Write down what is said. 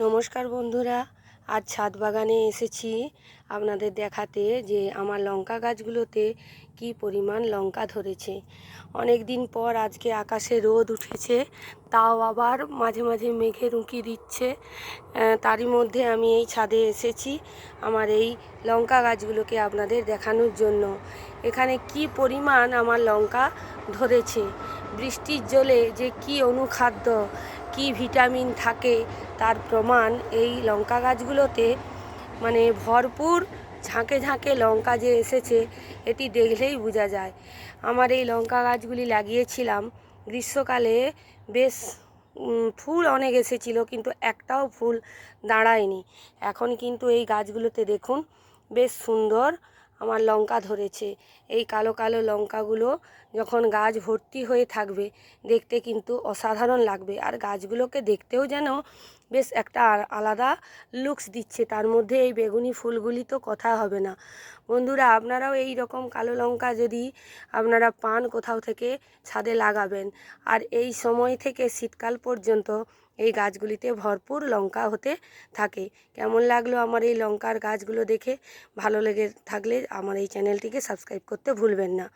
নমস্কার বন্ধুরা, আজ ছাদ বাগানে এসেছি আপনাদের দেখাতে যে আমার লঙ্কা গাছগুলোতে কি পরিমাণ লঙ্কা ধরেছে। অনেক দিন পর আজকে আকাশে রোদ উঠেছে, তাও আবার মাঝে মাঝে মেঘের উঁকি দিচ্ছে। তারই মধ্যে আমি এই ছাদে এসেছি আমার এই লঙ্কা গাছগুলোকে আপনাদের দেখানোর জন্য। এখানে কি পরিমাণ আমার লঙ্কা ধরেছে, বৃষ্টির জলে যে কি অনুখাদ্য, কি ভিটামিন থাকে তার প্রমাণ এই লঙ্কা গাছগুলোতে মানে ভরপুর ঝাঁকে ঝাঁকে লঙ্কা যে এসেছে এটি দেখলেই বোঝা যায়। আমার এই লঙ্কা গাছগুলি লাগিয়েছিলাম গ্রীষ্মকালে, বেশ ফুল অনেক এসেছিল কিন্তু একটাও ফুল দাঁড়ায়নি। এখন কিন্তু এই গাছগুলোতে দেখুন বেশ সুন্দর আমার লঙ্কা ধরেছে। এই কালো কালো লঙ্কাগুলো যখন গাছ ভর্তি হয়ে থাকবে দেখতে কিন্তু অসাধারণ লাগবে, আর গাছগুলোকে দেখতেও যেন বেশ একটা আলাদা লুকস দিচ্ছে। তার মধ্যে এই বেগুনি ফুলগুলি তো কথা হবে না। বন্ধুরা, আপনারাও এই রকম কালো লঙ্কা যদি আপনারা পান কোথাও থেকে, ছাদে লাগাবেন। আর এই সময় থেকে শীতকাল পর্যন্ত এই গাছগুলিতে ভরপুর লঙ্কা হতে থাকে। কেমন লাগলো আমার এই লঙ্কার গাছগুলো দেখে? ভালো লেগে থাকলে আমার এই চ্যানেলটিকে সাবস্ক্রাইব করতে ভুলবেন না।